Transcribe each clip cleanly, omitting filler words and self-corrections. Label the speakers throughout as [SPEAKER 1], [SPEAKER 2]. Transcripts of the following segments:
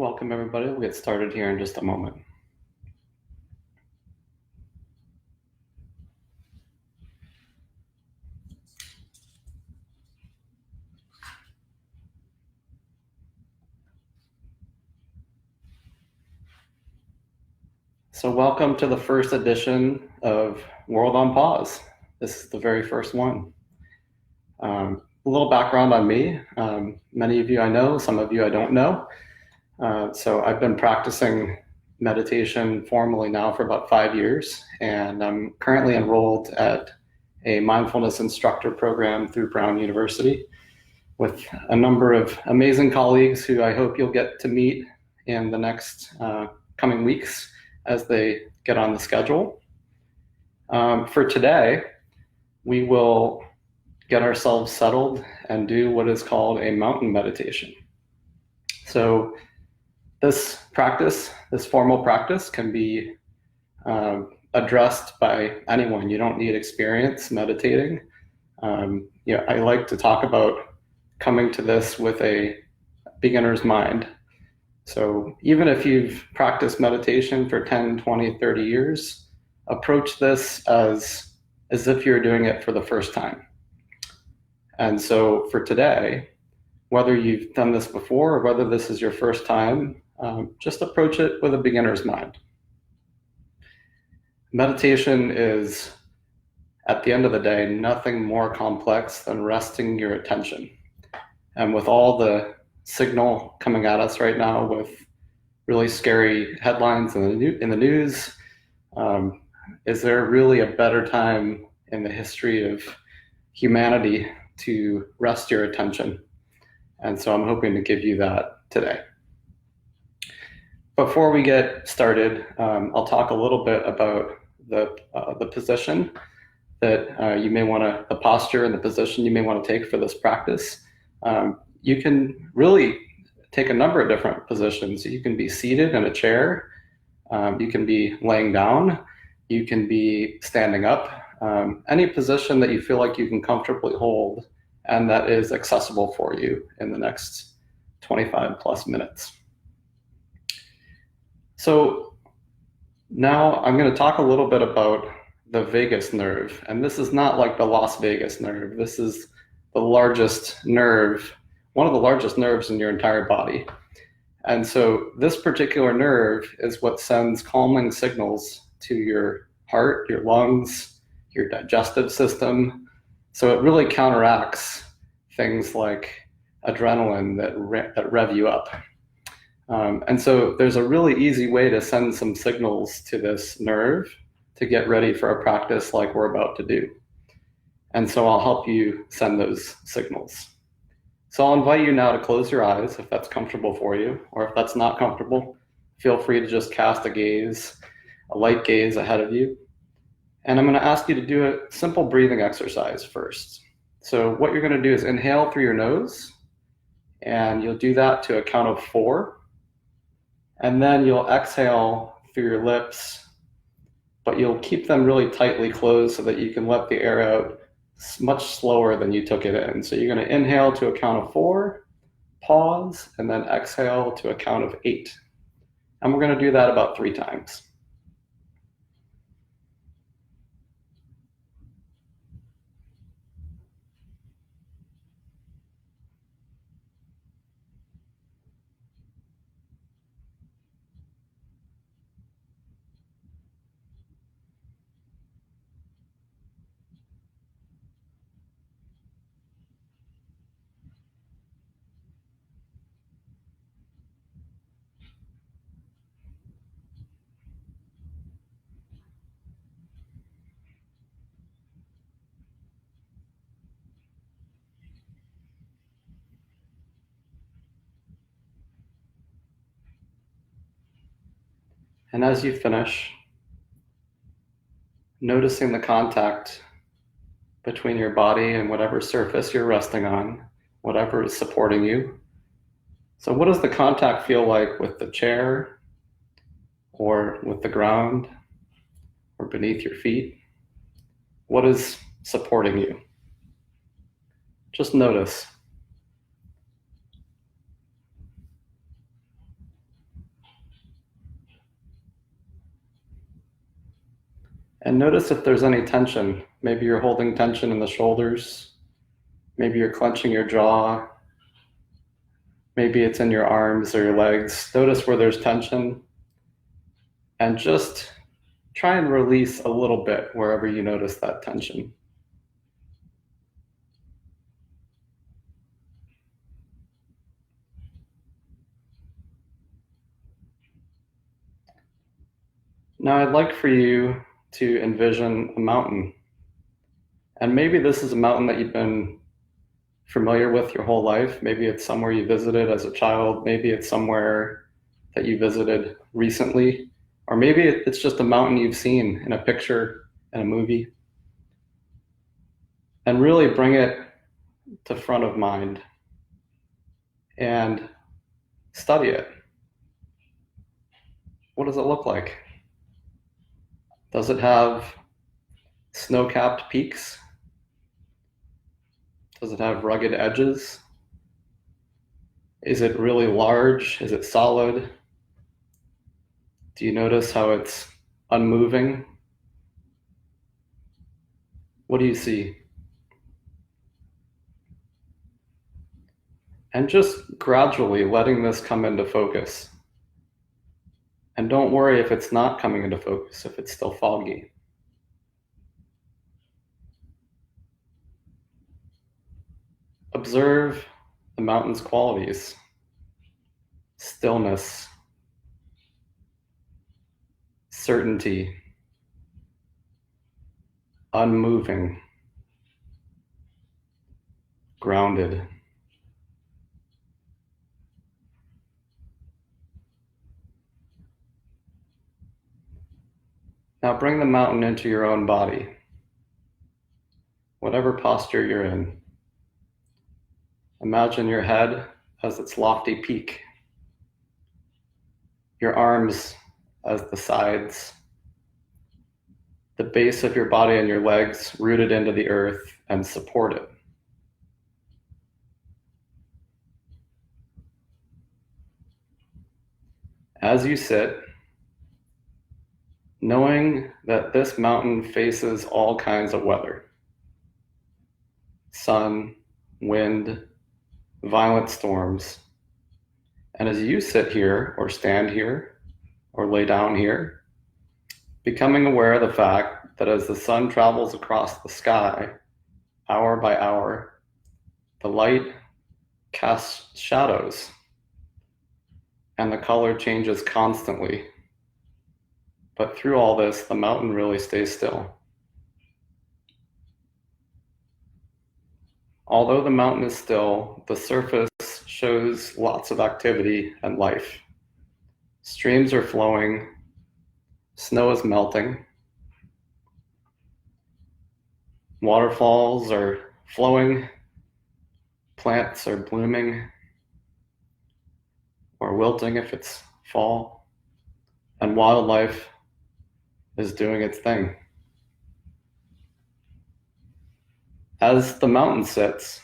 [SPEAKER 1] Welcome everybody. We'll get started here in just a moment. So welcome to the first edition of World.On.Pause. This is the very first one. A little background on me. Many of you I know, some of you I don't know. So I've been practicing meditation formally now for about 5 years, and I'm currently enrolled at a mindfulness instructor program through Brown University with a number of amazing colleagues who I hope you'll get to meet in the next coming weeks as they get on the schedule. For today, we will get ourselves settled and do what is called a mountain meditation. So this practice, this formal practice, can be addressed by anyone. You don't need experience meditating. I like to talk about coming to this with a beginner's mind. So even if you've practiced meditation for 10, 20, 30 years, approach this as if you're doing it for the first time. And so for today, whether you've done this before or whether this is your first time, just approach it with a beginner's mind. Meditation is, at the end of the day, nothing more complex than resting your attention. And with all the signal coming at us right now with really scary headlines in the news, is there really a better time in the history of humanity to rest your attention? And so I'm hoping to give you that today. Before we get started, I'll talk a little bit about the position that you may want to, the posture and the position you may want to take for this practice. You can really take a number of different positions. You can be seated in a chair. You can be laying down. You can be standing up. Any position that you feel like you can comfortably hold and that is accessible for you in the next 25 plus minutes. So now I'm going to talk a little bit about the vagus nerve. And this is not like the Las Vegas nerve. This is the largest nerve, one of the largest nerves in your entire body. And so this particular nerve is what sends calming signals to your heart, your lungs, your digestive system. So it really counteracts things like adrenaline that rev you up. And so there's a really easy way to send some signals to this nerve to get ready for a practice like we're about to do. And so I'll help you send those signals. So I'll invite you now to close your eyes if that's comfortable for you, or if that's not comfortable, feel free to just cast a light gaze ahead of you. And I'm going to ask you to do a simple breathing exercise first. So what you're going to do is inhale through your nose, and you'll do that to a count of 4. And then you'll exhale through your lips, but you'll keep them really tightly closed so that you can let the air out much slower than you took it in. So you're going to inhale to a count of 4, pause, and then exhale to a count of 8. And we're going to do that about 3 times. And as you finish, noticing the contact between your body and whatever surface you're resting on, whatever is supporting you. So what does the contact feel like with the chair, or with the ground, or beneath your feet? What is supporting you? Just notice. And notice if there's any tension. Maybe you're holding tension in the shoulders. Maybe you're clenching your jaw. Maybe it's in your arms or your legs. Notice where there's tension and just try and release a little bit wherever you notice that tension. Now I'd like for you to envision a mountain. And maybe this is a mountain that you've been familiar with your whole life. Maybe it's somewhere you visited as a child. Maybe it's somewhere that you visited recently. Or maybe it's just a mountain you've seen in a picture in a movie. And really bring it to front of mind and study it. What does it look like? Does it have snow-capped peaks? Does it have rugged edges? Is it really large? Is it solid? Do you notice how it's unmoving? What do you see? And just gradually letting this come into focus. And don't worry if it's not coming into focus, if it's still foggy. Observe the mountain's qualities: stillness, certainty, unmoving, grounded. Now bring the mountain into your own body, whatever posture you're in. Imagine your head as its lofty peak, your arms as the sides, the base of your body and your legs rooted into the earth and supported. As you sit, knowing that this mountain faces all kinds of weather: sun, wind, violent storms. And as you sit here or stand here or lay down here, becoming aware of the fact that as the sun travels across the sky, hour by hour, the light casts shadows and the color changes constantly. But through all this, the mountain really stays still. Although the mountain is still, the surface shows lots of activity and life. Streams are flowing, snow is melting, waterfalls are flowing, plants are blooming or wilting if it's fall, and wildlife is doing its thing. As the mountain sits,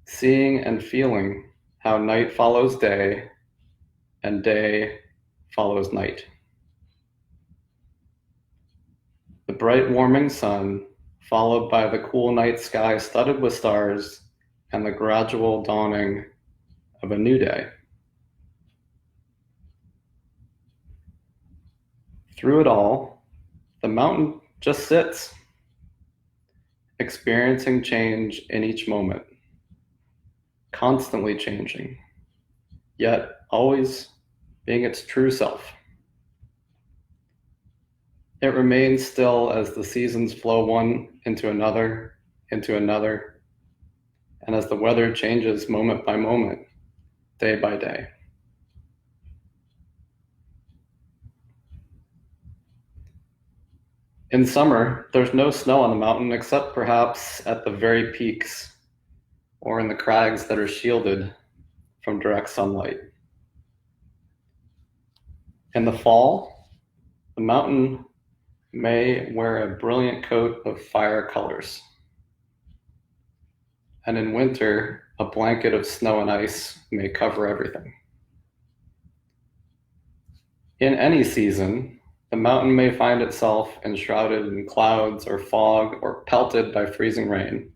[SPEAKER 1] seeing and feeling how night follows day and day follows night. The bright warming sun, followed by the cool night sky studded with stars and the gradual dawning of a new day. Through it all, the mountain just sits, experiencing change in each moment, constantly changing, yet always being its true self. It remains still as the seasons flow one into another, and as the weather changes moment by moment, day by day. In summer, there's no snow on the mountain except perhaps at the very peaks or in the crags that are shielded from direct sunlight. In the fall, the mountain may wear a brilliant coat of fire colors. And in winter, a blanket of snow and ice may cover everything. In any season, The mountain may find itself enshrouded in clouds or fog or pelted by freezing rain.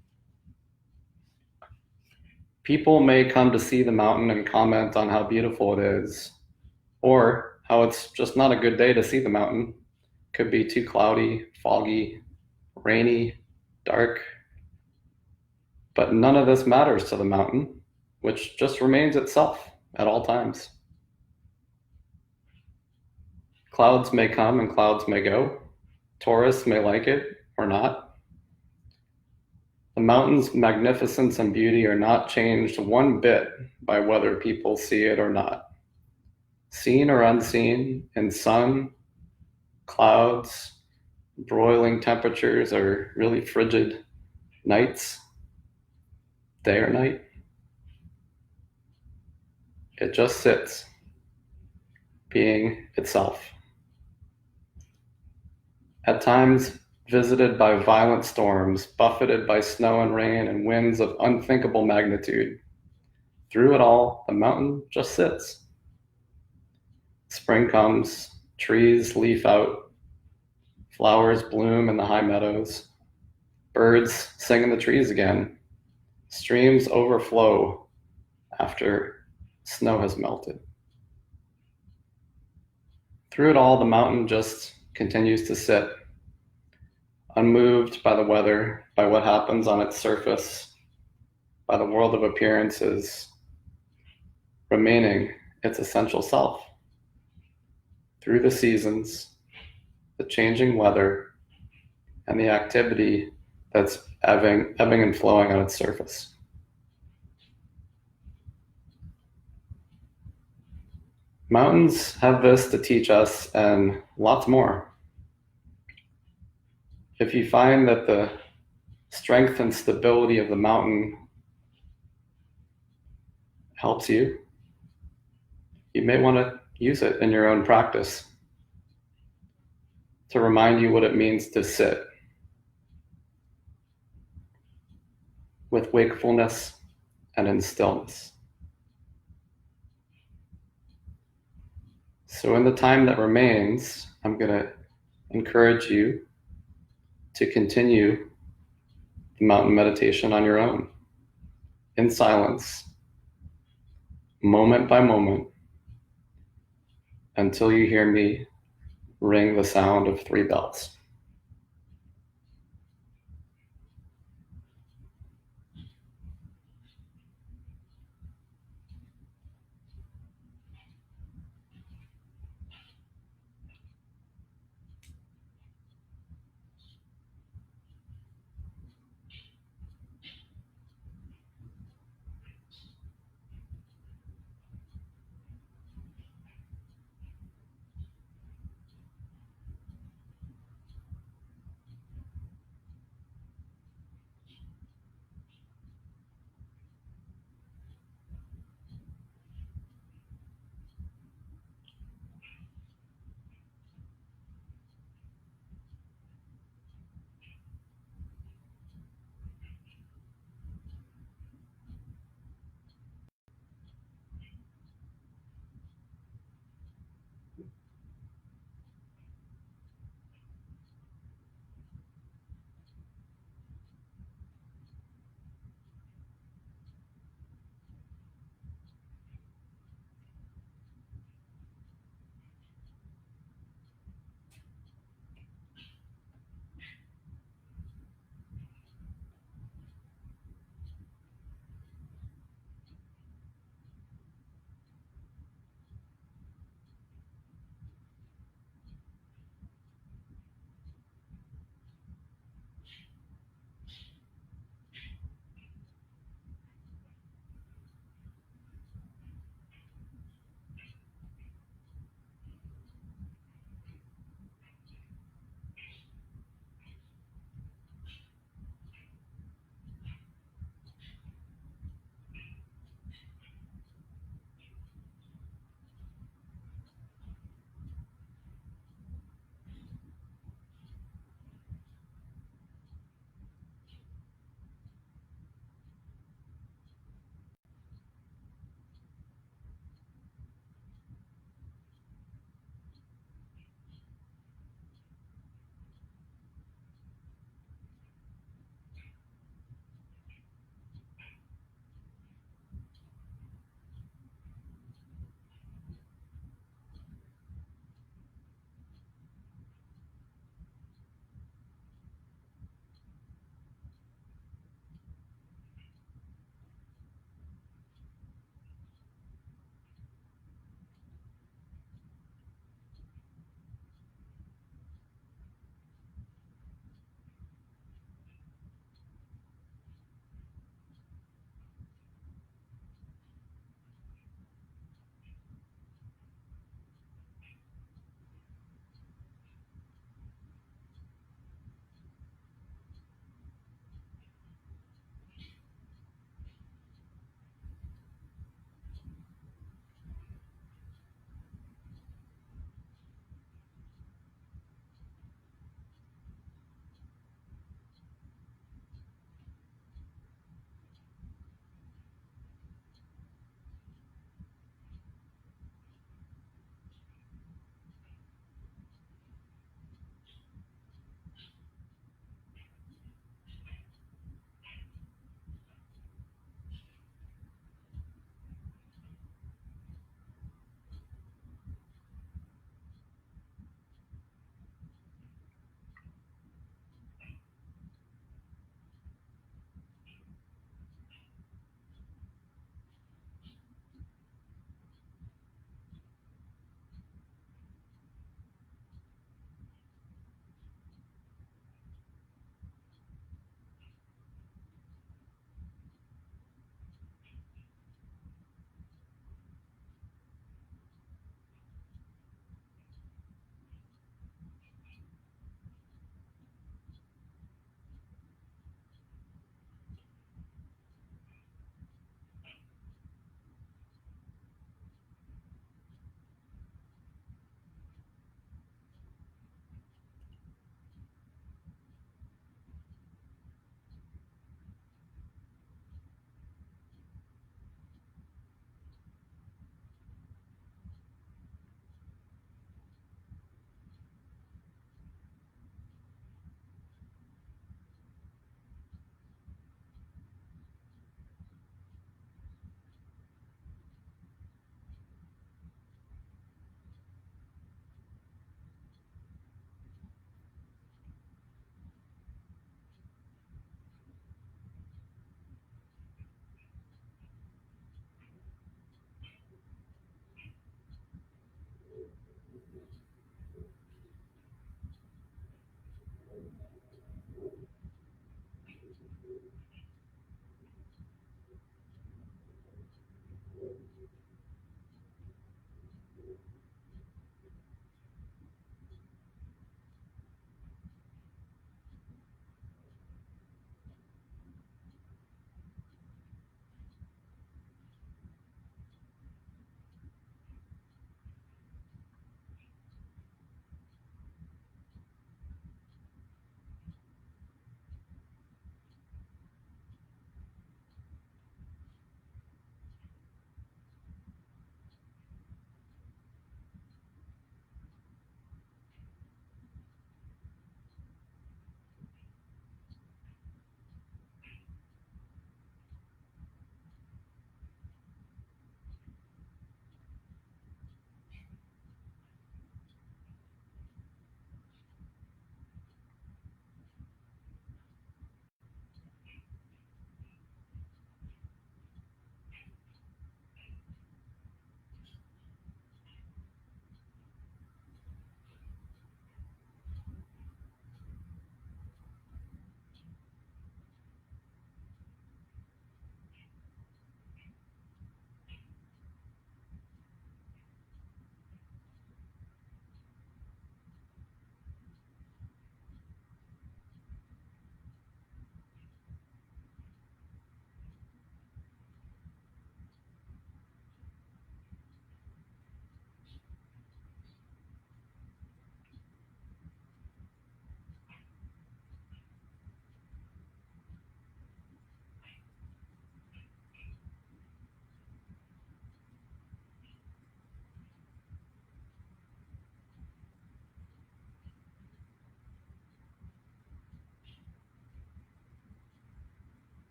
[SPEAKER 1] People may come to see the mountain and comment on how beautiful it is, or how it's just not a good day to see the mountain. Could be too cloudy, foggy, rainy, dark. But none of this matters to the mountain, which just remains itself at all times. Clouds may come and clouds may go. Tourists may like it or not. The mountain's magnificence and beauty are not changed one bit by whether people see it or not. Seen or unseen, in sun, clouds, broiling temperatures, or really frigid nights, day or night, it just sits, being itself. At times, visited by violent storms, buffeted by snow and rain and winds of unthinkable magnitude. Through it all, the mountain just sits. Spring comes, trees leaf out, flowers bloom in the high meadows, birds sing in the trees again, streams overflow after snow has melted. Through it all, the mountain just continues to sit, unmoved by the weather, by what happens on its surface, by the world of appearances, remaining its essential self. Through the seasons, the changing weather, and the activity that's ebbing and flowing on its surface. Mountains have this to teach us and lots more. If you find that the strength and stability of the mountain helps you, you may want to use it in your own practice to remind you what it means to sit with wakefulness and in stillness. So in the time that remains, I'm going to encourage you to continue the mountain meditation on your own, in silence, moment by moment, until you hear me ring the sound of 3 bells.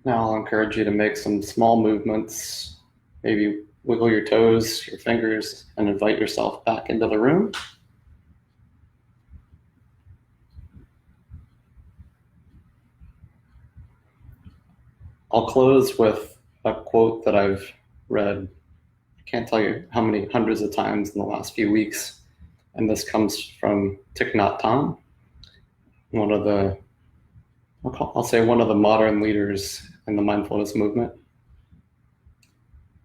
[SPEAKER 1] Now I'll encourage you to make some small movements, maybe wiggle your toes, your fingers, and invite yourself back into the room. I'll close with a quote that I've read, I can't tell you how many hundreds of times in the last few weeks. And this comes from Thich Nhat Hanh, one of the, I'll say one of the modern leaders in the mindfulness movement.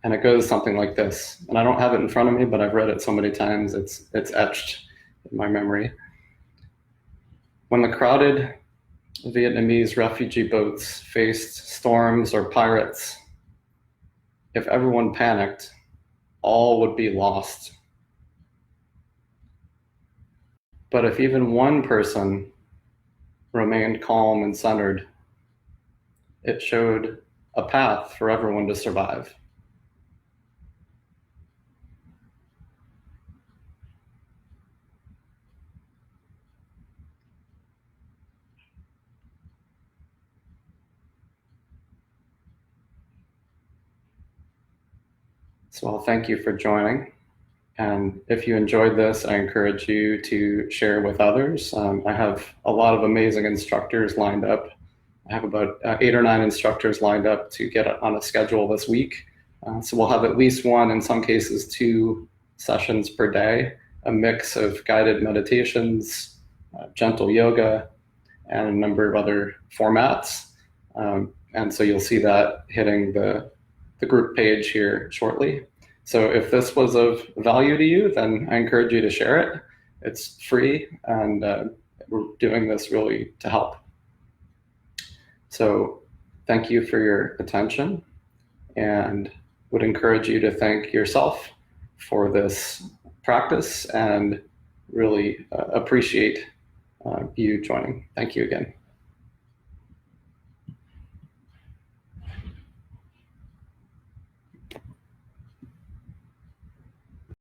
[SPEAKER 1] And it goes something like this. And I don't have it in front of me, but I've read it so many times, it's etched in my memory. When the crowded Vietnamese refugee boats faced storms or pirates, if everyone panicked, all would be lost. But if even one person remained calm and centered, it showed a path for everyone to survive. So I'll thank you for joining. And if you enjoyed this, I encourage you to share with others. I have a lot of amazing instructors lined up. I have about 8 or 9 instructors lined up to get on a schedule this week. So we'll have at least one, in some cases 2 sessions per day, a mix of guided meditations, gentle yoga, and a number of other formats. And so you'll see that hitting the group page here shortly. So if this was of value to you, then I encourage you to share it. It's free, and we're doing this really to help. So thank you for your attention, and would encourage you to thank yourself for this practice and really appreciate you joining. Thank you again.